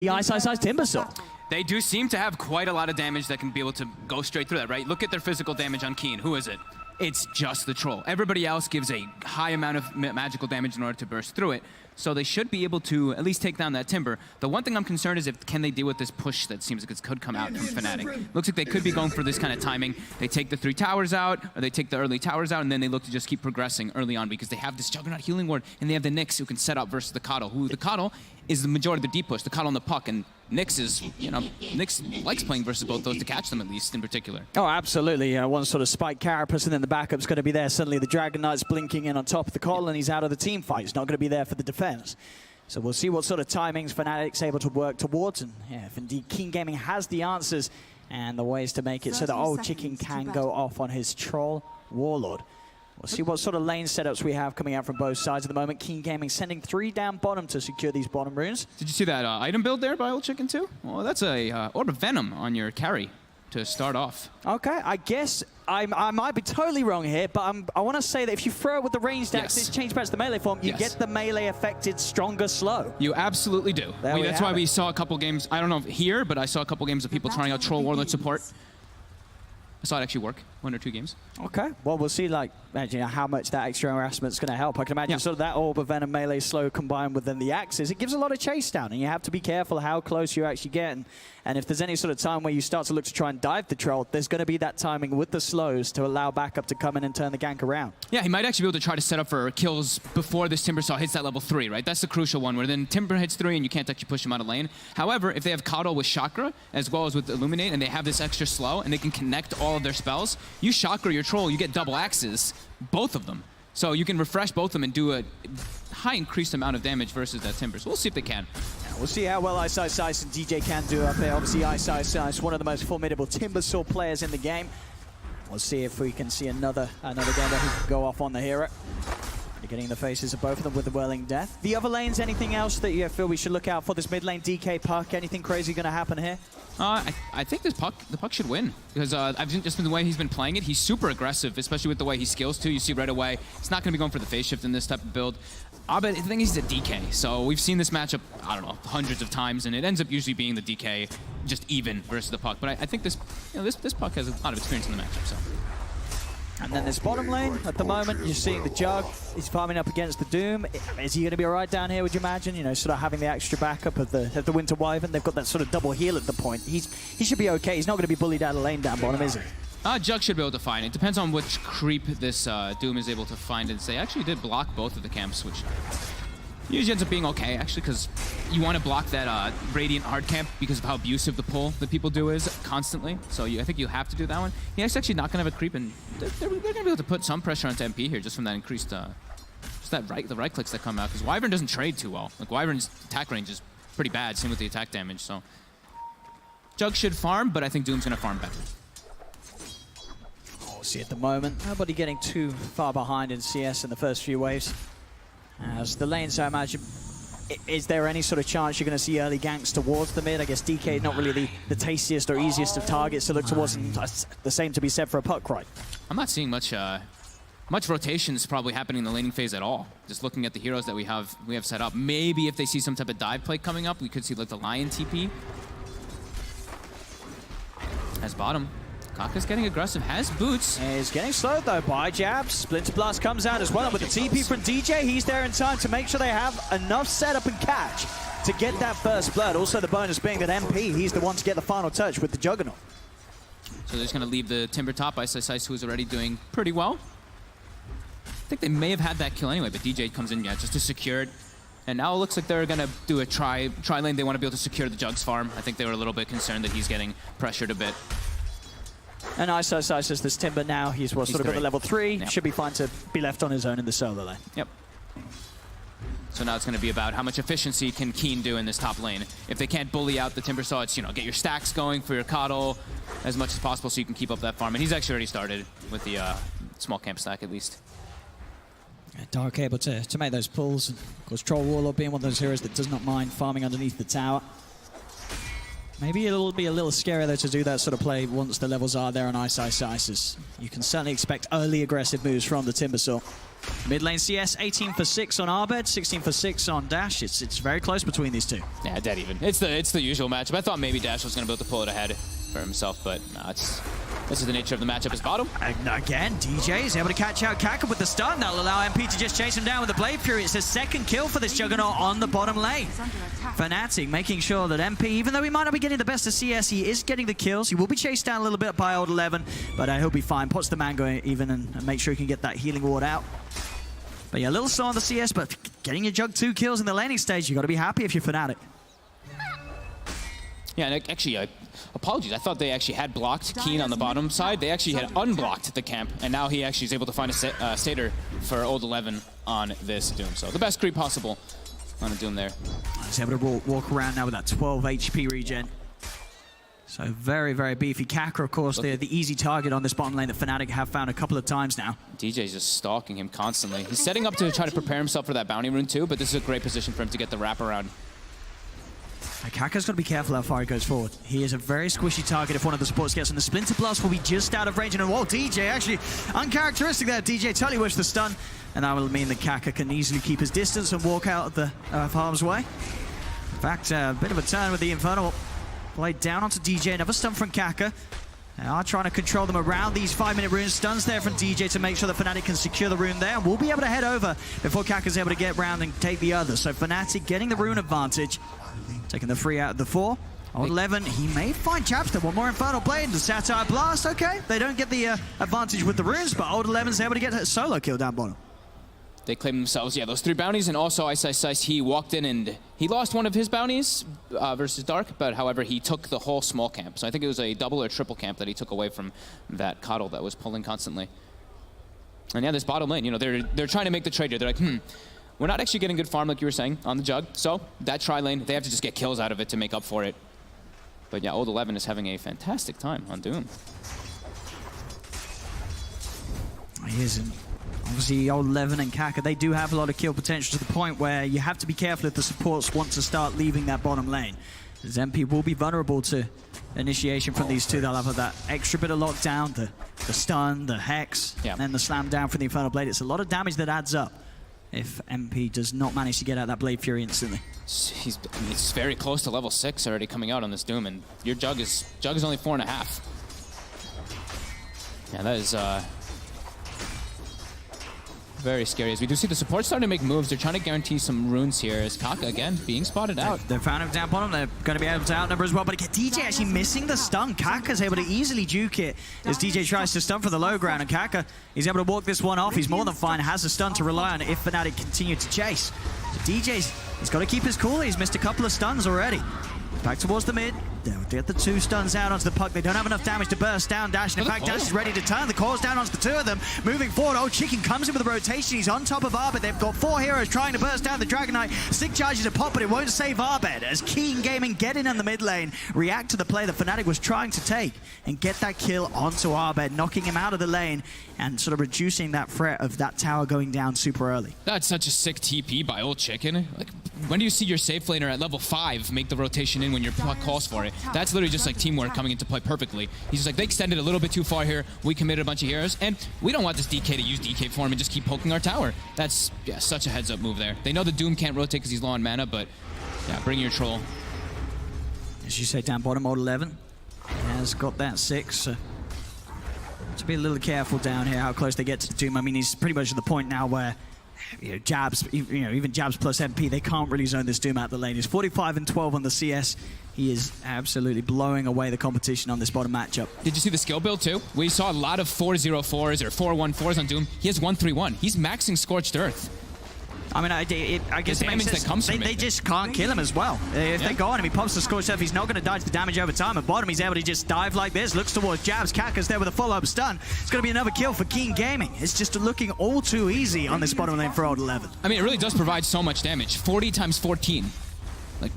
the Ice Timbersaw. They do seem to have quite a lot of damage that can be able to go straight through that, right? Look at their physical damage on Keen. Who is it? It's just the troll. Everybody else gives a high amount of magical damage in order to burst through it. So they should be able to at least take down that Timber. The one thing I'm concerned is can they deal with this push that seems like it could come out from Fnatic. Looks like they could be going for this kind of timing. They take the 3 towers out, or they take the early towers out, and then they look to just keep progressing early on because they have this Juggernaut healing ward, and they have the Nyx who can set up versus the Coddle, who the Coddle is the majority of the deep push, the Coddle and the Puck, and Nyx is, Nyx likes playing versus both those to catch them at least in particular. Oh, absolutely. One sort of spike carapace, and then the backup's going to be there. Suddenly the Dragon Knight's blinking in on top of the Coddle, and he's out of the team fight. He's not going to be there for the defense. So we'll see what sort of timings Fnatic's able to work towards, and yeah, if indeed Keen Gaming has the answers and the ways to make it so that old Chicken can go off on his Troll Warlord. We'll see what sort of lane setups we have coming out from both sides at the moment. Keen Gaming sending 3 down bottom to secure these bottom runes. Did you see that item build there by Old Chicken too? Well, that's a Orb of Venom on your carry to start off. Okay, I guess I might be totally wrong here, but I want to say that if you throw it with the ranged axe, it's changed back to the melee form, you get the melee affected stronger slow. You absolutely do. That's why we saw a couple games, I don't know here, but I saw a couple games of people trying out Troll Warlord support. I saw it actually work, 1 or 2 games. Okay, well, we'll see how much that extra harassment's going to help. I can imagine sort of that Orb of Venom melee slow combined with then the axes. It gives a lot of chase down, and you have to be careful how close you actually get. And if there's any sort of time where you start to look to try and dive the troll, there's going to be that timing with the slows to allow backup to come in and turn the gank around. Yeah, he might actually be able to try to set up for kills before this Timbersaw hits that level 3, right? That's the crucial one, where then Timber hits 3 and you can't actually push him out of lane. However, if they have Coddle with Chakra, as well as with Illuminate, and they have this extra slow, and they can connect all of their spells, you Chakra your troll, you get double axes, both of them. So you can refresh both of them and do a high increased amount of damage versus that Timber. So we'll see if they can. We'll see how well Ice and DJ can do up there. Obviously, Ice, one of the most formidable Timbersaw players in the game. We'll see if we can see another game where he can go off on the hero. Getting in the faces of both of them with the Whirling Death. The other lanes, anything else that you feel we should look out for? This mid lane, DK Puck, anything crazy going to happen here? I think the Puck should win, because just been the way he's been playing it, he's super aggressive, especially with the way he skills too. You see right away, he's not going to be going for the phase shift in this type of build. Abed, I think he's a DK, so we've seen this matchup, I don't know, hundreds of times, and it ends up usually being the DK just even versus the Puck. But I think this Puck has a lot of experience in the matchup, so. And then this bottom lane, at the moment, you're seeing the Jug. He's farming up against the Doom. Is he going to be all right down here, would you imagine? You know, sort of having the extra backup of the Winter Wyvern. They've got that sort of double heal at the point. He should be okay. He's not going to be bullied out of lane down bottom, is he? Jug should be able to find it. Depends on which creep this Doom is able to find. And they actually did block both of the camps, which usually ends up being okay, actually, because you want to block that Radiant hard camp because of how abusive the pull that people do is constantly. So I think you have to do that one. He's actually not going to have a creep, and they're going to be able to put some pressure onto MP here just from that increased, just the right clicks that come out. Because Wyvern doesn't trade too well. Like, Wyvern's attack range is pretty bad, same with the attack damage. So Jug should farm, but I think Doom's going to farm better. We'll see at the moment. Nobody getting too far behind in CS in the first few waves. As the lanes, I imagine, is there any sort of chance you're going to see early ganks towards the mid? I guess DK is not really the tastiest or easiest of targets to look towards, and the same to be said for a Puck, right? I'm not seeing much rotations probably happening in the laning phase at all. Just looking at the heroes that we have set up. Maybe if they see some type of dive play coming up, we could see like the Lion TP. As bottom. Kaka's getting aggressive, has boots. He's getting slowed though by jabs. Splinter Blast comes out as well, and with the TP from DJ, he's there in time to make sure they have enough setup and catch to get that first blood. Also the bonus being that MP, he's the one to get the final touch with the Juggernaut. So they're just going to leave the Timber top. Ice, who is already doing pretty well. I think they may have had that kill anyway, but DJ comes in just to secure it. And now it looks like they're going to do a tri lane. They want to be able to secure the Jug's farm. I think they were a little bit concerned that he's getting pressured a bit. And Ice says this Timber now, he's sort of got the level 3, should be fine to be left on his own in the solo lane. Yep. So now it's going to be about how much efficiency can Keen do in this top lane. If they can't bully out the Timbersaw, it's, get your stacks going for your Coddle as much as possible so you can keep up that farm. And he's actually already started with the small camp stack at least. Dark able to make those pulls. And of course, Troll Warlord being one of those heroes that does not mind farming underneath the tower. Maybe it'll be a little scary though to do that sort of play once the levels are there on Ice. You can certainly expect early aggressive moves from the Timbersaw. Mid lane CS, 18 for 6 on Abed, 16 for 6 on Dash. It's very close between these two. Yeah, dead even. It's the usual matchup. I thought maybe Dash was going to be able to pull it ahead for himself, but no, this is the nature of the matchup. Is bottom. Again, DJ is able to catch out Kaka with the stun. That'll allow MP to just chase him down with the Blade Fury. It's his second kill for this Juggernaut on the bottom lane. Fnatic making sure that MP, even though he might not be getting the best of CS, he is getting the kills. He will be chased down a little bit by Old 11, but he'll be fine. Puts the Mango even and make sure he can get that healing ward out. But yeah, a little slow on the CS, but getting your Jug 2 kills in the laning stage, you got to be happy if you're Fnatic. Yeah, and actually, apologies. I thought they actually had blocked Keen on the bottom side. They actually had unblocked the camp, and now he actually is able to find a Satyr for Old 11 on this Doom. So the best creep possible on a Doom there. He's able to walk around now with that 12 HP regen. So very, very beefy. Kaka, of course, the easy target on this bottom lane that Fnatic have found a couple of times now. DJ's just stalking him constantly. He's setting up to try to prepare himself for that bounty rune too, but this is a great position for him to get the wraparound. Kaka's got to be careful how far he goes forward. He is a very squishy target if one of the supports gets him. The Splinter Blast will be just out of range. And whoa, DJ actually uncharacteristic there. DJ totally wished the stun. And that will mean that Kaka can easily keep his distance and walk out of the harm's way. In fact, a bit of a turn with the Infernal Blade down onto DJ. Another stun from Kaka. They are trying to control them around these 5-minute runes. Stuns there from DJ to make sure that Fnatic can secure the rune there. And we'll be able to head over before Kaka's able to get round and take the other. So Fnatic getting the rune advantage. Taking the 3 out of the 4. Old 11, he may find Chapster. One more Infernal Blade. The Satire Blast, okay. They don't get the advantage with the runes, but Old 11's able to get a solo kill down bottom. They claim themselves, yeah, those 3 bounties, and also Ice, he walked in and he lost one of his bounties versus Dark, but however, he took the whole small camp. So I think it was a double or triple camp that he took away from that Coddle that was pulling constantly. And yeah, this bottom lane, you know, they're trying to make the trade here. They're like, we're not actually getting good farm like you were saying on the Jug, so that tri lane, they have to just get kills out of it to make up for it. But yeah, Old 11 is having a fantastic time on Doom. He isn't. Obviously, Old 11 and Kaka, they do have a lot of kill potential to the point where you have to be careful if the supports want to start leaving that bottom lane. As MP will be vulnerable to initiation from these two. They'll have that extra bit of lockdown, the stun, the hex, and then the slam down from the Infernal Blade. It's a lot of damage that adds up if MP does not manage to get out that Blade Fury instantly. He's very close to level 6 already coming out on this Doom, and your Jug is only 4.5. Yeah, that is very scary. As we do see the support starting to make moves, they're trying to guarantee some runes here. As Kaka again being spotted out. They found him down bottom. They're going to be able to outnumber as well. But DJ actually missing the stun. Kaka's able to easily juke it as DJ tries to stun for the low ground. And Kaka, he's able to walk this one off. He's more than fine. Has a stun to rely on if Fnatic continue to chase. So he's got to keep his cool. He's missed a couple of stuns already. Back towards the mid. They'll get the 2 stuns out onto the puck. They don't have enough damage to burst down Dash. And in fact, Dash is ready to turn. The core's down onto the 2 of them. Moving forward, Old Chicken comes in with a rotation. He's on top of Abed. They've got 4 heroes trying to burst down the Dragon Knight. Stick charges a pop, but it won't save Abed. As Keen Gaming get in the mid lane, react to the play that Fnatic was trying to take, and get that kill onto Abed, knocking him out of the lane, and sort of reducing that threat of that tower going down super early. That's such a sick TP by Old Chicken. Like, when do you see your safe laner at level 5 make the rotation in when your puck calls for it? That's literally just like teamwork coming into play perfectly. He's just like, they extended a little bit too far here. We committed a bunch of heroes, and we don't want this DK to use DK form and just keep poking our tower. That's, yeah, such a heads-up move there. They know the Doom can't rotate because he's low on mana, but yeah, bring your troll. As you say, down bottom, Old 11 has got that 6. So to be a little careful down here how close they get to Doom. I mean, he's pretty much at the point now where Jabs, even Jabs plus MP, they can't really zone this Doom out the lane. He's 45 and 12 on the CS. He is absolutely blowing away the competition on this bottom matchup. Did you see the skill build too? We saw a lot of 404s or 414s on Doom. He has 131. He's maxing Scorched Earth. I mean, I guess the damage that comes from they just can't kill him as well. If they go on him, he pops the Scorched Earth, he's not going to dodge the damage over time. At bottom, he's able to just dive like this, looks towards Jabs. Kaka's there with a follow-up stun. It's going to be another kill for Keen Gaming. It's just looking all too easy on this bottom lane for Old 11. I mean, it really does provide so much damage. 40 times 14. Like,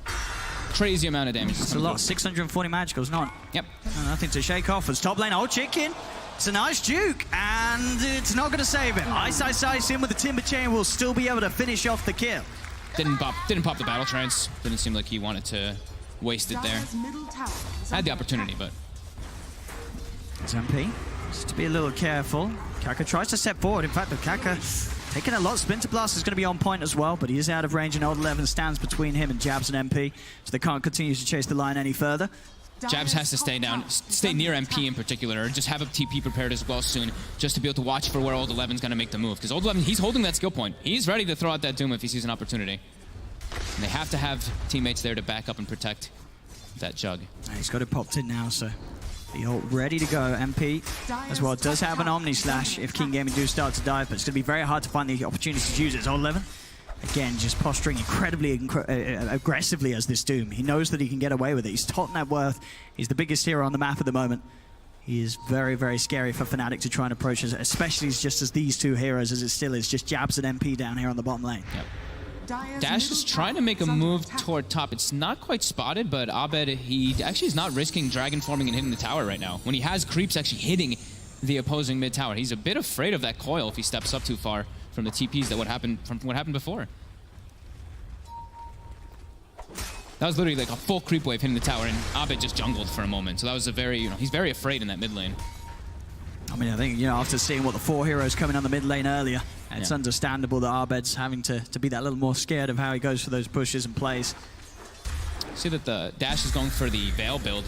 crazy amount of damage. It's a lot. 640 magicals, not. Yep. Nothing to shake off. As top lane, Old Chicken. It's a nice juke, and it's not going to save him. Ice in with the Timber Chain will still be able to finish off the kill. Didn't pop the battle trance. Didn't seem like he wanted to waste it there. Had the opportunity, but... It's MP. Just to be a little careful. Kaka tries to step forward. In fact, the Kaka taking a lot. Splinter Blast is going to be on point as well, but he is out of range, and Old 11 stands between him and Jabs and MP, so they can't continue to chase the line any further. Jabs has to stay near MP in particular, or just have a TP prepared as well soon, just to be able to watch for where Old 11's going to make the move. Because Old 11, he's holding that skill point. He's ready to throw out that Doom if he sees an opportunity. And they have to have teammates there to back up and protect that Jug. He's got it popped in now, so the ult ready to go. MP as well does have an Omni Slash if King Gaming do start to dive, but it's going to be very hard to find the opportunity to use it. Old 11, again, just posturing incredibly aggressively as this Doom. He knows that he can get away with it. He's top net worth. He's the biggest hero on the map at the moment. He is very, very scary for Fnatic to try and approach us, especially just as these two heroes, as it still is, just Jabs and MP down here on the bottom lane. Yep. Dash is trying to make a move toward top. It's not quite spotted, but Abed, he actually is not risking dragon forming and hitting the tower right now. When he has creeps actually hitting the opposing mid tower, he's a bit afraid of that coil if he steps up too far from the TPs that what happened before. That was literally like a full creep wave hitting the tower, and Abed just jungled for a moment. So that was a very, he's very afraid in that mid lane. I mean, I think, after seeing what the 4 heroes coming on the mid lane earlier, it's understandable that Abed's having to be that little more scared of how he goes for those pushes and plays. See that the Dash is going for the Veil build.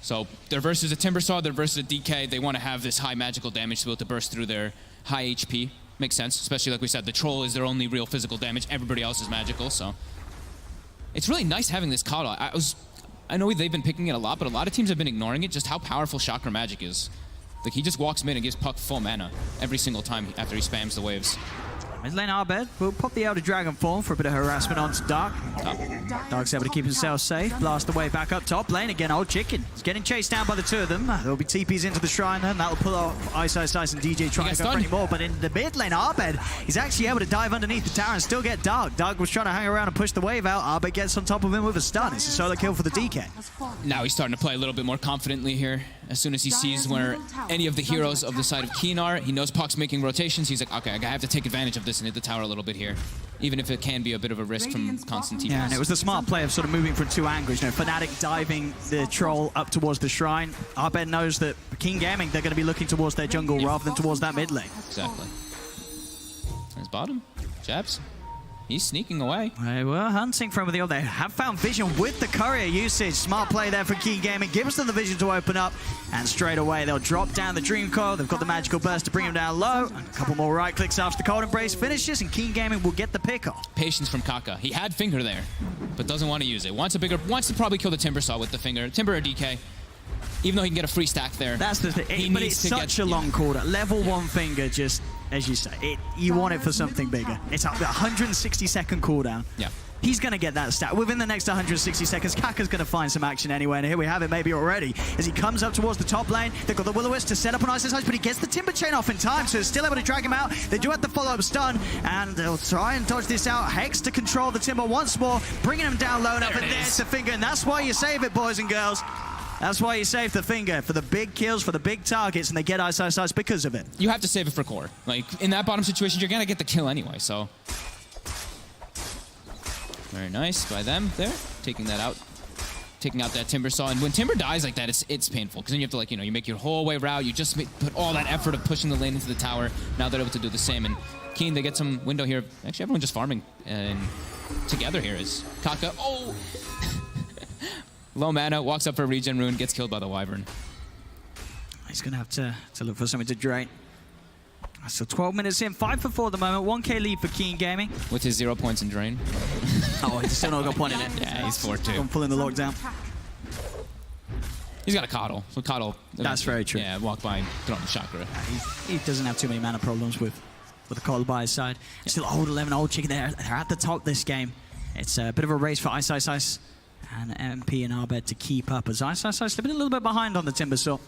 So they're versus a Timbersaw, they're versus a DK. They want to have this high magical damage to be able to burst through their high HP. Makes sense, especially like we said, the Troll is their only real physical damage. Everybody else is magical, so. It's really nice having this Kaka. I know they've been picking it a lot, but a lot of teams have been ignoring it, just how powerful Chakra Magic is. Like, he just walks mid and gives Puck full mana every single time after he spams the waves. Mid lane Abed will pop the Elder Dragon form for a bit of harassment onto Dark. Dark's able to keep himself safe, blast the way back up top lane. Again, Old Chicken is getting chased down by the two of them. There'll be TPs into the shrine, and that'll pull off Ice and DJ trying to go for any more. But in the mid lane, Abed is actually able to dive underneath the tower and still get Dark. Dark was trying to hang around and push the wave out. Abed gets on top of him with a stun. It's a solo kill for the DK. Now he's starting to play a little bit more confidently here. As soon as he sees where any of the heroes of the side of Keen are, he knows Puck's making rotations. He's like, okay, I have to take advantage of this and hit the tower a little bit here, even if it can be a bit of a risk from constant TPs. Yeah, and it was the smart play of sort of moving from two angles. Fnatic diving the Troll up towards the shrine. Abed knows that King Gaming, they're going to be looking towards their jungle rather than towards that mid lane. Exactly. His bottom, Jabs. He's sneaking away. They were hunting from the other. They have found vision with the courier usage. Smart play there for King Gaming. Gives them the vision to open up. And straight away, they'll drop down the Dream Coil. They've got the magical burst to bring him down low. And a couple more right clicks after the Cold Embrace finishes. And King Gaming will get the pick off. Patience from Kaka. He had Finger there, but doesn't want to use it. Wants to probably kill the Timbersaw with the Finger. Timber or DK. Even though he can get a free stack there. That's the thing. But it's such a long cooldown. Level 1 Finger, just as you say, you want it for something bigger. It's a 160-second cooldown. Yeah. He's going to get that stat. Within the next 160 seconds, Kaka's going to find some action anyway. And here we have it maybe already. As he comes up towards the top lane, they've got the Will-O-Wisp to set up an Ice and Ice, but he gets the Timber Chain off in time, so it's still able to drag him out. They do have the follow-up stun, and they'll try and dodge this out. Hex to control the Timber once more, bringing him down low enough, and there's the Finger. And that's why you save it, boys and girls. That's why you save the Finger, for the big kills, for the big targets, and they get Ice because of it. You have to save it for core. Like, in that bottom situation, you're going to get the kill anyway, so. Very nice by them there, taking that out. Taking out that Timbersaw. And when Timber dies like that, it's painful, because then you have to, like, you make your whole way route. You just put all that effort of pushing the lane into the tower. Now they're able to do the same. And Keen, they get some window here. Actually, everyone just farming and together here is Kaka. Oh! Low mana, walks up for a regen rune, gets killed by the Wyvern. He's going to have to look for something to drain. So 12 minutes in, 5 for 4 at the moment, 1k lead for Keen Gaming. With his 0 points in drain. Oh, he's still not got a point in it. Yeah, he's 4-2. I'm pulling the lockdown. He's got a Coddle, so Coddle. That's very true. Yeah, walk by and throw him the Chakra. He doesn't have too many mana problems with the Coddle by his side. Yeah. Still Old 11, Old Chicken there. They're at the top this game. It's a bit of a race for Ice and MP and Abed to keep up, as Ice slipping a little bit behind on the Timbersaw,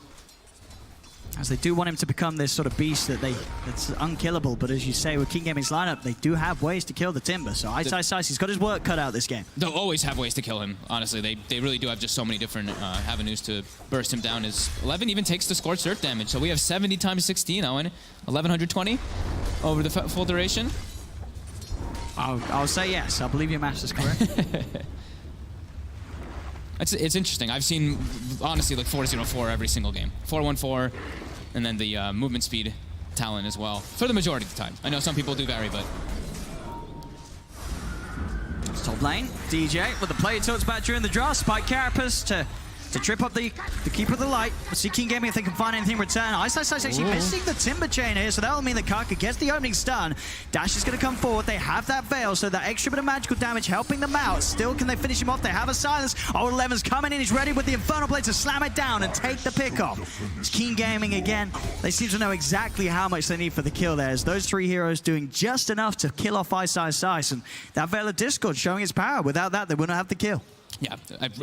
as they do want him to become this sort of beast that's unkillable. But as you say, with King Gaming's lineup, they do have ways to kill the Timber. So Ice, he's got his work cut out this game. They'll always have ways to kill him, honestly. They really do have just so many different avenues to burst him down. His 11 even takes the Scorched Earth damage. So we have 70 times 16, Owen. 1120 over the full duration. I'll say yes. I believe your math is correct. It's interesting. I've seen, honestly, like 404 every single game. 414, and then the movement speed Talon as well, for the majority of the time. I know some people do vary, but... Top lane, DJ with the play tilts back during the draw. Spike Carapace to trip up the Keeper of the Light. We'll see King Gaming if they can find anything in return. Ice actually missing the Timber Chain here, so that will mean that Kaka gets the opening stun. Dash is going to come forward. They have that Veil, so that extra bit of magical damage helping them out. Still, can they finish him off? They have a silence. Old Eleven's coming in. He's ready with the Infernal Blade to slam it down and take the pick off. It's King Gaming again. They seem to know exactly how much they need for the kill there, as those three heroes doing just enough to kill off Ice. And that Veil of Discord showing its power. Without that, they wouldn't have the kill. Yeah,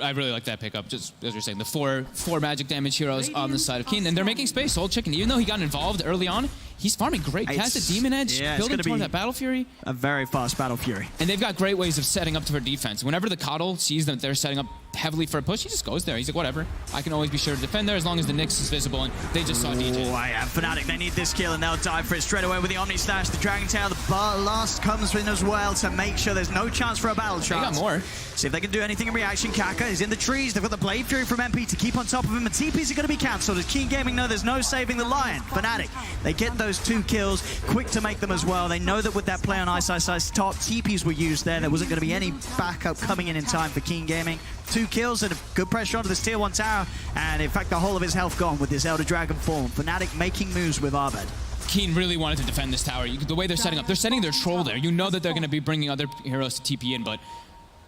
I really like that pickup. Just as you're saying, the four magic damage heroes on the side of Keen, and they're making space. Old Chicken, even though he got involved early on, he's farming great. Cast a Demon Edge, building toward that Battle Fury. A very fast Battle Fury. And they've got great ways of setting up for defense. Whenever the Coddle sees that they're setting up heavily for a push, he just goes there. He's like, whatever. I can always be sure to defend there as long as the Nyx is visible, and they just saw DJ. Oh, I am Fnatic. They need this kill, and they'll dive for it straight away with the Omni Slash. The Dragon Tail, the blast comes in as well to make sure there's no chance for a battle chance. They got more. See if they can do anything in reaction. Kaka is in the trees. They've got the Blade Fury from MP to keep on top of him, and TPs are going to be cancelled. As King Gaming know there's no saving the Lion. Fnatic, they get those 2 kills, quick to make them as well. They know that with that play on Ice top, TPs were used there wasn't going to be any backup coming in time for King Gaming. 2 kills and a good pressure onto this tier 1 tower, and in fact the whole of his health gone with this Elder Dragon form. Fnatic making moves with Abed. Keen really wanted to defend this tower. The way they're setting up, they're setting their troll there. You know that they're going to be bringing other heroes to TP in, but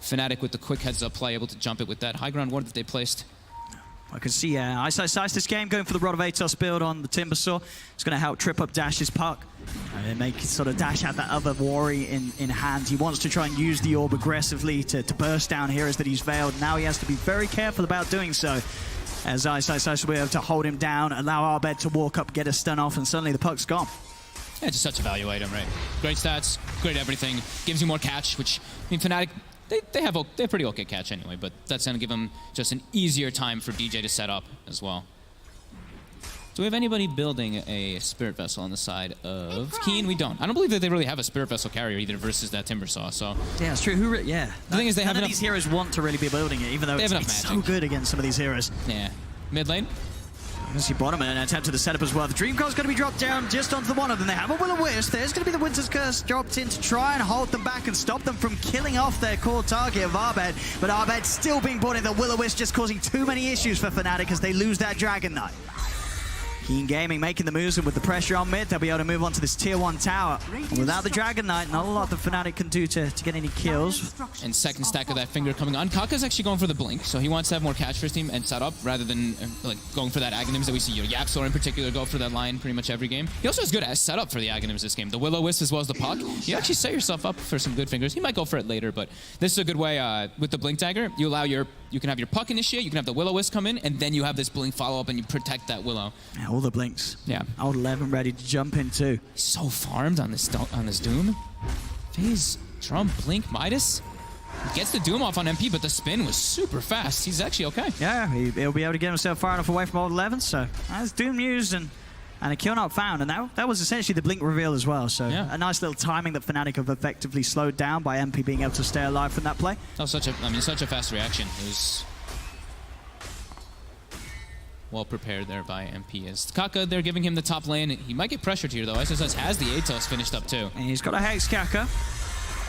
Fnatic with the quick heads-up play, able to jump it with that high ground ward that they placed. I can see Ice this game going for the Rod of Atos build on the Timbersaw. It's going to help trip up Dash's puck and make sort of Dash have that other worry in hand. He wants to try and use the orb aggressively to burst down heroes that he's veiled. Now he has to be very careful about doing so, as Ice will be able to hold him down, allow Abed to walk up, get a stun off, and suddenly the puck's gone. Yeah, just such a value item, right? Great stats, great everything. Gives you more catch, which, I mean, Fnatic, they have pretty okay catch anyway, but that's going to give them just an easier time for DJ to set up as well. Do we have anybody building a Spirit Vessel on the side of Keen? We don't. I don't believe that they really have a Spirit Vessel carrier either versus that Timbersaw, so... Yeah, it's true. The thing is, they have none of these heroes want to really be building it, even though it's so good against some of these heroes. Yeah. Mid lane? You see bottom and an attempt to the setup as well. The Dream Coil's going to be dropped down just onto the one of them. They have a Will-O-Wisp. There's going to be the Winter's Curse dropped in to try and hold them back and stop them from killing off their core target of Abed. But Abed still being brought in. The Will-O-Wisp just causing too many issues for Fnatic as they lose that Dragon Knight. Keen Gaming making the moves, and with the pressure on mid, they'll be able to move on to this tier 1 tower. And without the Dragon Knight, not a lot that Fnatic can do to get any kills. And second stack of that finger coming on. Kaka's actually going for the blink, so he wants to have more catch for his team and set up rather than like going for that Aghanims that we see. Yapsor in particular go for that line pretty much every game. He also has good setup for the Aghanims this game. The Will-O-Wisp as well as the Puck. You actually set yourself up for some good fingers. He might go for it later, but this is a good way with the blink dagger. You can have your Puck initiate, you can have the Will-O-Wisp come in, and then you have this blink follow up and you protect that Willow. Yeah, all the blinks. Yeah. Old 11 ready to jump in too. He's so farmed on this Doom. Phase, Drum, Blink, Midas. He gets the Doom off on MP, but the spin was super fast. He's actually okay. Yeah, he'll be able to get himself far enough away from Old 11, so that's Doom used and a kill not found, and that was essentially the blink reveal as well, so yeah. A nice little timing that Fnatic have effectively slowed down by MP being able to stay alive from that play. That was such a fast reaction. It was well prepared there by MP. As Kaka, they're giving him the top lane. He might get pressured here, though. SSS has the Atos finished up, too. And he's got a Hex Kaka.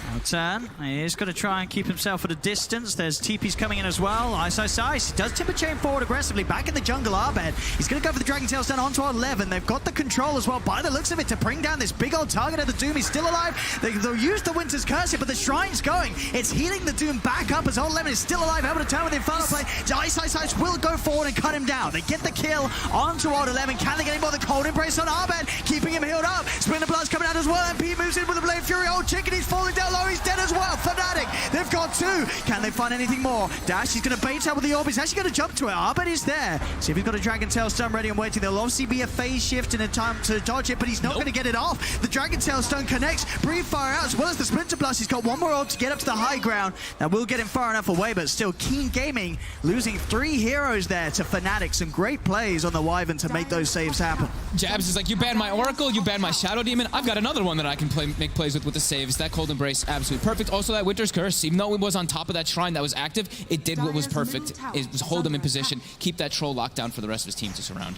Now turn. He's going to try and keep himself at a distance. There's TPs coming in as well. Ice. He does Timber Chain forward aggressively. Back in the jungle, Abed. He's going to go for the Dragon Tail stun onto 11. They've got the control as well, by the looks of it, to bring down this big old target of the Doom. He's still alive. They'll use the Winter's Curse here, but the Shrine's going. It's healing the Doom back up as Old 11 is still alive, able to turn with the Infernal Blade. Ice will go forward and cut him down. They get the kill onto Old 11. Can they get him more? The Cold Embrace on Abed, keeping him healed up. Splinter Blood's coming out as well. MP moves in with the Blade Fury. Old Chicken, he's falling down low. He's dead as well. Fnatic, they've got 2. Can they find anything more? Dash, he's going to bait out with the orb. He's actually going to jump to it. Abed is there. See if he's got a Dragon Tail stun ready and waiting. There'll obviously be a phase shift and a time to dodge it, but he's not going to get it off. The Dragon Tail stun connects. Breathe fire out as well as the Splinter Blast. He's got one more orb to get up to the high ground. That will get him far enough away, but still Keen Gaming losing 3 heroes there to Fnatic. Some great plays on the Wyvern to make those saves happen. Jabs is like, you banned my Oracle, you banned my Shadow Demon. I've got another one that I can make plays with the saves. That Cold Embrace, absolutely perfect. Also that Winter's Curse, even though it was on top of that shrine that was active, it did what was perfect. It was hold him in position, keep that troll locked down for the rest of his team to surround.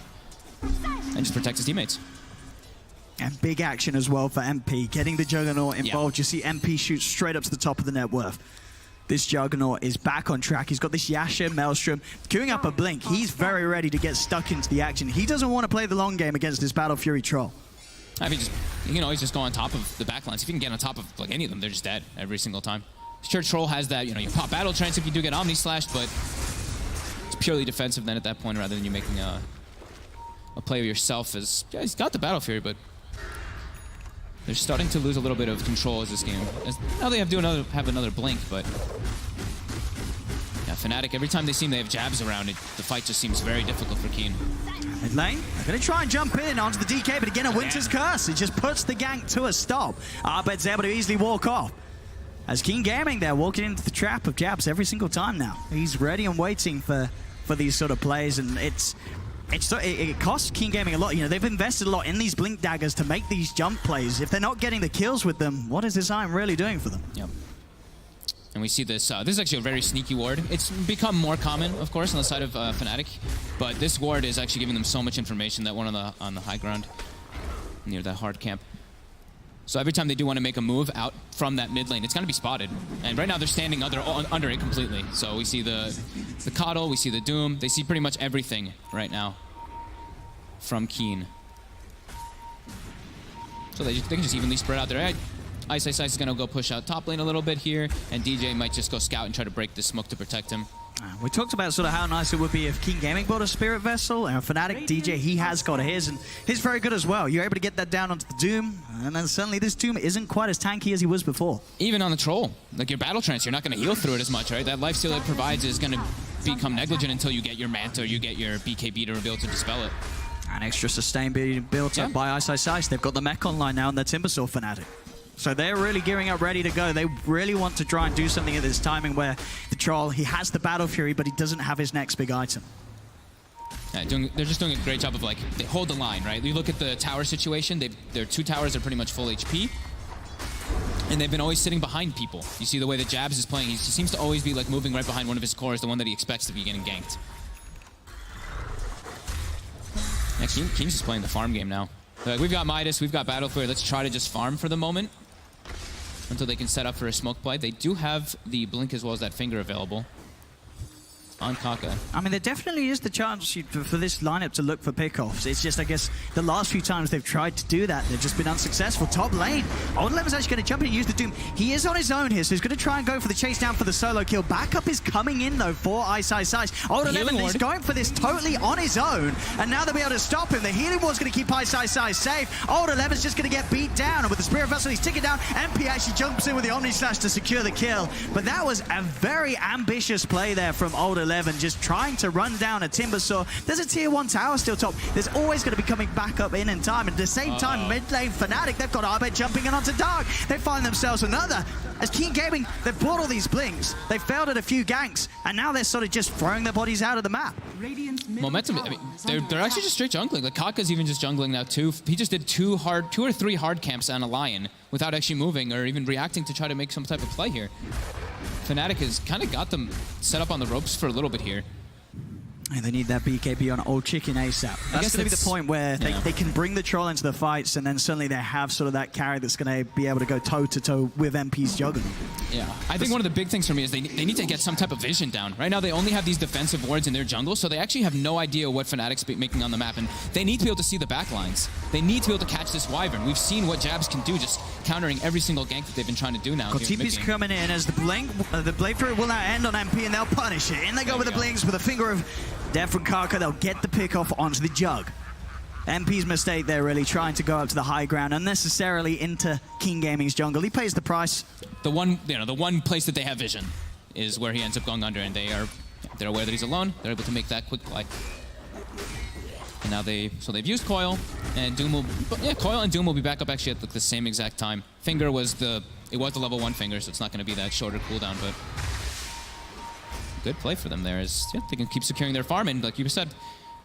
And just protect his teammates. And big action as well for MP. Getting the Juggernaut involved. You see MP shoot straight up to the top of the net worth. This Juggernaut is back on track. He's got this Yasha, Maelstrom, queuing up a Blink. He's very ready to get stuck into the action. He doesn't want to play the long game against this Battle Fury troll. I mean, you can always just go on top of the backlines. If you can get on top of like any of them, they're just dead every single time. Sure, Troll has that, you pop Battle Trance if you do get Omni Slashed, but it's purely defensive then at that point rather than you making a play of yourself. As yeah, he's got the Battle Fury, but they're starting to lose a little bit of control as this game. Now they have another Blink, but yeah, Fnatic, every time they seem they have jabs around it, the fight just seems very difficult for Keen. Mid lane, they're going to try and jump in onto the DK, but again, a Winter's Curse. It just puts the gank to a stop. Abed's able to easily walk off. As Keen Gaming, they're walking into the trap of jabs every single time now. He's ready and waiting for these sort of plays, and it costs Keen Gaming a lot. They've invested a lot in these Blink daggers to make these jump plays. If they're not getting the kills with them, what is this item really doing for them? Yep. And we see this. This is actually a very sneaky ward. It's become more common, of course, on the side of Fnatic, but this ward is actually giving them so much information. That one on the high ground near that hard camp. So every time they do want to make a move out from that mid lane, it's going to be spotted. And right now they're standing under it completely. So we see the Coddle, we see the Doom. They see pretty much everything right now from Keen. So they can just evenly spread out their. Ice is going to go push out top lane a little bit here, and DJ might just go scout and try to break the smoke to protect him. We talked about sort of how nice it would be if Keen Gaming bought a Spirit Vessel, and Fnatic DJ, he has got his, and he's very good as well. You're able to get that down onto the Doom, and then suddenly this Doom isn't quite as tanky as he was before. Even on the Troll, like your Battle Trance, you're not going to heal through it as much, right? That lifesteal it provides is going to become negligent until you get your Manta or you get your BKB to be able to dispel it. An extra sustain being built up by Ice. They've got the mech online now, and their Timbersaw Fnatic. So they're really gearing up, ready to go. They really want to try and do something at this timing where the Troll, he has the Battle Fury, but he doesn't have his next big item. Yeah, they're just doing a great job of, like, they hold the line, right? You look at the tower situation, their two towers are pretty much full HP, and they've been always sitting behind people. You see the way that Jabs is playing, he seems to always be, like, moving right behind one of his cores, the one that he expects to be getting ganked. Yeah, King's just playing the farm game now. Like, we've got Midas, we've got Battle Fury, let's try to just farm for the moment until they can set up for a smoke play. They do have the Blink as well as that Finger available on Kaka. I mean, there definitely is the chance for this lineup to look for pickoffs. It's just, I guess, the last few times they've tried to do that, they've just been unsuccessful. Top lane, Old Eleven's actually going to jump in and use the Doom. He is on his own here, so he's going to try and go for the chase down for the solo kill. Backup is coming in, though, for Ice. Old 11 is going for this totally on his own, and now they'll be able to stop him. The healing ward's going to keep Ice safe. Old 11's just going to get beat down, and with the Spirit Vessel, he's ticking down. MP actually jumps in with the Omni Slash to secure the kill, but that was a very ambitious play there from Old 11, just trying to run down a Timbersaw. There's a tier 1 tower still top. There's always going to be coming back up in time. And at the same time, mid lane Fnatic, they've got Abed jumping in onto Dark. They find themselves another. As Keen Gaming, they've bought all these Blinks. They failed at a few ganks, and now they're sort of just throwing their bodies out of the map. Momentum, I mean, they're actually just straight jungling. Like, Kaka's even just jungling now too. He just did two or three hard camps on a Lion without actually moving or even reacting to try to make some type of play here. Fnatic has kind of got them set up on the ropes for a little bit here. And they need that BKB on Old Chicken ASAP. That's going to be the point where they can bring the Troll into the fights, and then suddenly they have sort of that carry that's going to be able to go toe-to-toe with MP's Juggernaut. Yeah, I think one of the big things for me is they need to get some type of vision down. Right now they only have these defensive wards in their jungle, so they actually have no idea what Fnatic's making on the map, and they need to be able to see the backlines. They need to be able to catch this Wyvern. We've seen what Jabs can do, just countering every single gank that they've been trying to do now. TP's coming in as the Blade Through will now end on MP, and they'll punish it. In they go with the Blinks with a Finger of Death from Kaka. They'll get the pick off onto the Jug. MP's mistake there, really trying to go up to the high ground unnecessarily into Keen Gaming's jungle. He pays the price. The one place that they have vision is where he ends up going under, and they're aware that he's alone. They're able to make that quick play. And now they've used Coil, and Coil and Doom will be back up actually at the same exact time. Finger was the level 1 Finger, so it's not going to be that shorter cooldown, but good play for them there. They can keep securing their farm, and like you said,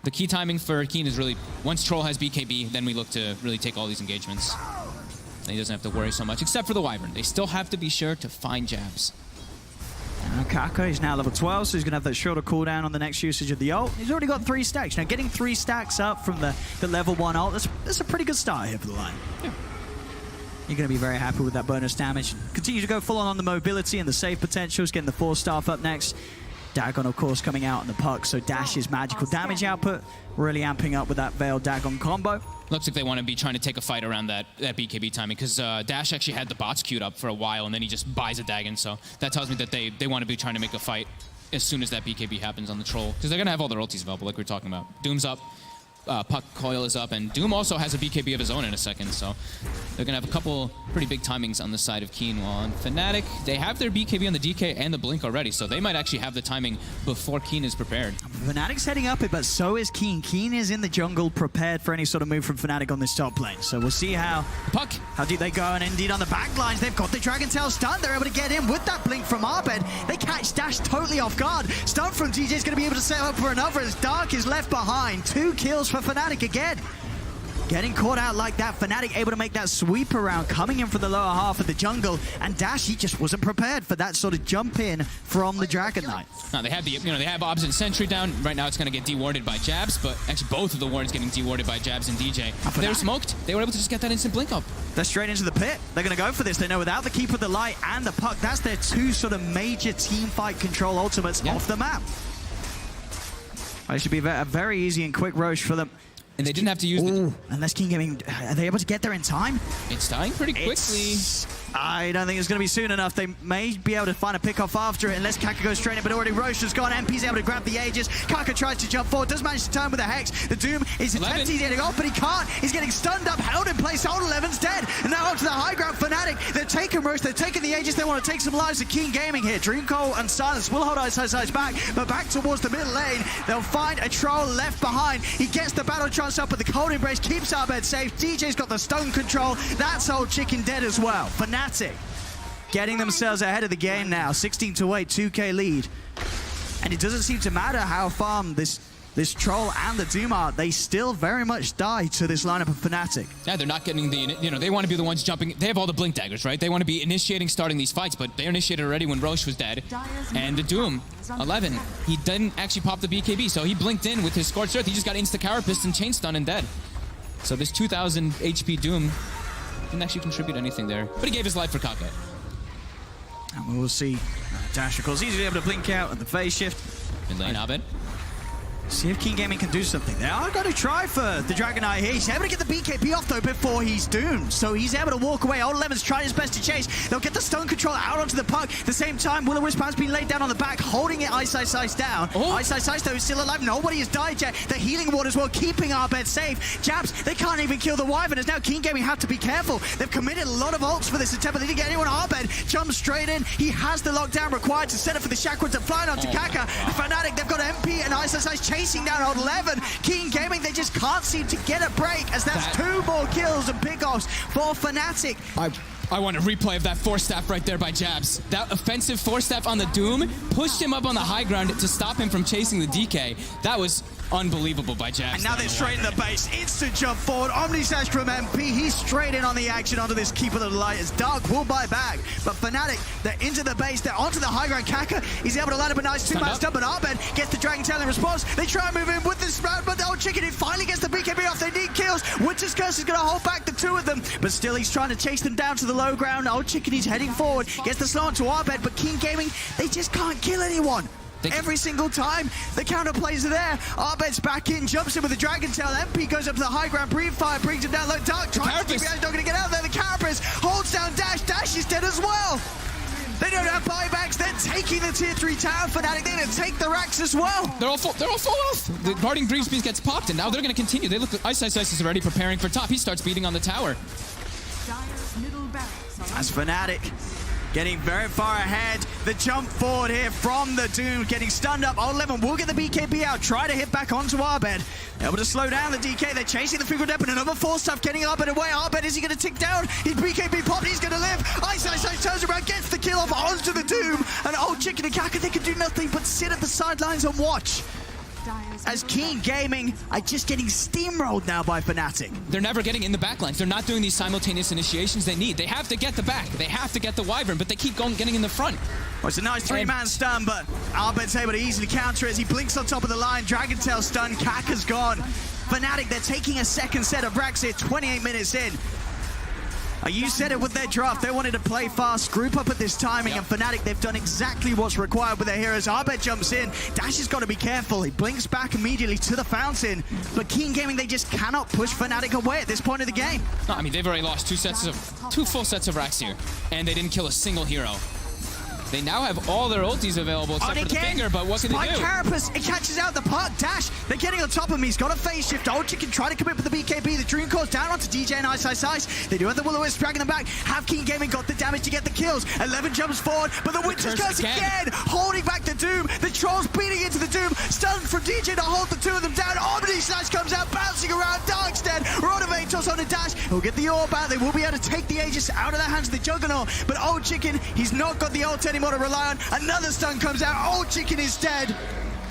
the key timing for Keen is really, once Troll has BKB, then we look to really take all these engagements. And he doesn't have to worry so much, except for the Wyvern. They still have to be sure to find Jabs. Kaka is now level 12, so he's going to have that shorter cooldown on the next usage of the ult. He's already got 3 stacks. Now, getting 3 stacks up from the level 1 ult, that's a pretty good start here for the line. Yeah. You're going to be very happy with that bonus damage. Continue to go full on the mobility and the save potentials, getting the 4-staff up next. Dagon, of course, coming out on the puck, so Dash's magical damage output really amping up with that Veil Dagon combo. Looks like they want to be trying to take a fight around that BKB timing, because Dash actually had the bots queued up for a while, and then he just buys a Dagon, so that tells me that they want to be trying to make a fight as soon as that BKB happens on the Troll, because they're going to have all their ultis available, like we were talking about. Doom's up, Puck Coil is up, and Doom also has a BKB of his own in a second, so they're going to have a couple pretty big timings on the side of Keen. While on Fnatic, they have their BKB on the DK and the Blink already, so they might actually have the timing before Keen is prepared. Fnatic's heading up it, but so is Keen. Keen is in the jungle, prepared for any sort of move from Fnatic on this top lane. So we'll see how deep they go. And indeed on the back lines, they've got the Dragon Tail stun. They're able to get in with that Blink from Abed. They catch Dash totally off guard. Stun from TJ is going to be able to set up for another as Dark is left behind. 2 kills for Fnatic again. Getting caught out like that, Fnatic able to make that sweep around, coming in from the lower half of the jungle, and Dash, he just wasn't prepared for that sort of jump in from the Dragon Knight. Now they have they have Obs and Sentry down. Right now it's going to get dewarded by Jabs, but actually both of the wards getting dewarded by Jabs and DJ. They were smoked. They were able to just get that instant blink up. They're straight into the pit. They're going to go for this. They know without the Keep of the Light and the Puck, that's their 2 sort of major team fight control ultimates off the map. It should be a very easy and quick Roche for them. And they didn't have to use unless King Gaming, are they able to get there in time? It's dying pretty quickly. I don't think it's going to be soon enough. They may be able to find a pick-off after it, unless Kaka goes straight in, but already Roche has gone. MP's able to grab the Aegis. Kaka tries to jump forward, does manage to turn with a Hex. The Doom is attempting getting off, but he can't. He's getting stunned up, held in place. Old 11's dead. And now up to the high ground, Fnatic. They're taking Roche, they're taking the Aegis. They want to take some lives of King Gaming here. Dreamcoil and Silence will hold Ice back, but back towards the mid lane. They'll find a Troll left behind. He gets the Battle Trance up, but the Cold Embrace keeps Abed safe. DJ's got the stone control. That's Old Chicken dead as well. Fnatic getting themselves ahead of the game now. 16-8, 2K lead. And it doesn't seem to matter how farm this Troll and the Doom are. They still very much die to this lineup of Fnatic. Yeah, they're not getting the, they want to be the ones jumping. They have all the Blink daggers, right? They want to be initiating, starting these fights, but they initiated already when Roche was dead. And the Doom, 11, he didn't actually pop the BKB, so he blinked in with his Scorched Earth. He just got insta-Carapace and chain stun and dead. So this 2,000 HP Doom didn't actually contribute anything there, but he gave his life for Kaka. And we'll see Dash, of course, easily able to blink out at the phase shift. Mid lane, Abed. See if King Gaming can do something. They are going to try for the Dragon Knight here. He's able to get the BKB off, though, before he's doomed. So he's able to walk away. Old Lemon's trying his best to chase. They'll get the stone control out onto the puck. At the same time, Will-O-Wisp has been laid down on the back, holding it Ice down. Ice, though, is still alive. Nobody has died yet. The healing ward as well, keeping Abed safe. Jabs, they can't even kill the Wyvern, as now King Gaming have to be careful. They've committed a lot of ults for this attempt, but they didn't get anyone. Abed jumps straight in. He has the lockdown required to set up for the Chakra to fly onto Kaka. Fnatic, they've got MP and Ice chasing down Old 11. King Gaming, they just can't seem to get a break, as that's 2 more kills and pickoffs for Fnatic. I want a replay of that 4-staff right there by Jabs. That offensive 4-staff on the Doom pushed him up on the high ground to stop him from chasing the DK. That was unbelievable by Jabs. And now they're straight in the base. Instant jump forward. Omnisash from MP. He's straight in on the action onto this Keeper of the Light as Dark will buy back. But Fnatic, they're into the base. They're onto the high ground. Kaka, he's able to line up a nice 2-man stun, but Abed gets the Dragon Tail in response. They try and move in with this round, but the Old Chicken, it finally gets the BKB off. They need kills. Winter's Curse is going to hold back the 2 of them, but still he's trying to chase them down to the low ground. Old Chicken, he's heading forward. Gets the slow onto Abed, but King Gaming, they just can't kill anyone. Every single time, the counter plays are there. Abed's back in, jumps in with the Dragon Tail. MP goes up to the high ground, breathe fire, brings him down low. Dark tries to keep it out, not going to get out there. The Carapace holds down Dash. Dash is dead as well. They don't have buybacks. They're taking the tier 3 tower. Fnatic, they're going to take the racks as well. They're all full health. The Guardian Greaves Beast gets popped, and now they're going to continue. They look like Ice is already preparing for top. He starts beating on the tower. As Fnatic getting very far ahead. The jump forward here from the Doom, getting stunned up. Old Lemon will get the BKB out, try to hit back onto Abed. Able to slow down the DK. They're chasing the Finger Dep, and another 4-staff getting Abed away. Abed, is he going to tick down? His BKB popped, he's going to live. Ice turns around, gets the kill off onto the Doom. And Old Chicken and Kaka, they can do nothing but sit at the sidelines and watch as Keen Gaming are just getting steamrolled now by Fnatic. They're never getting in the backlines. They're not doing these simultaneous initiations they need. They have to get the back. They have to get the Wyvern, but they keep getting in the front. Well, it's a nice three-man stun, but Abed's able to easily counter it as he blinks on top of the line. Dragon Tail stun, Kaka's gone. Fnatic, they're taking a second set of racks here, 28 minutes in. You said it with their draft. They wanted to play fast, group up at this timing, and Fnatic, they've done exactly what's required with their heroes. Abed jumps in. Dash has got to be careful. He blinks back immediately to the fountain. But Keen Gaming, they just cannot push Fnatic away at this point of the game. No, I mean, they've already lost two full sets of racks here, and they didn't kill a single hero. They now have all their ultis available except for the finger, but what can they do? Carapace, it catches out the park. Dash, they're getting on top of him. He's got a phase shift. Old Chicken try to commit with the BKB. The Dream Core's down onto DJ and Ice. They do have the Will-O-Wisp dragging them back. Have Keen Gaming got the damage to get the kills? 11 jumps forward, but the Winter's Curse again, holding back the Doom. The Trolls beating into the Doom. Stun from DJ to hold the two of them down. Omni Slash comes out, bouncing around. Dark's dead. Ronovatos on the Dash. He'll get the orb out. They will be able to take the Aegis out of the hands of the Juggernaut, but Old Chicken, he's not got the ult anymore to rely on. Another stun comes out. Old Chicken is dead.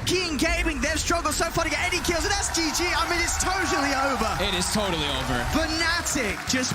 Keen Gaming, they've struggled so far to get any kills, and that's GG. I mean, it's totally over. It is totally over. Fnatic just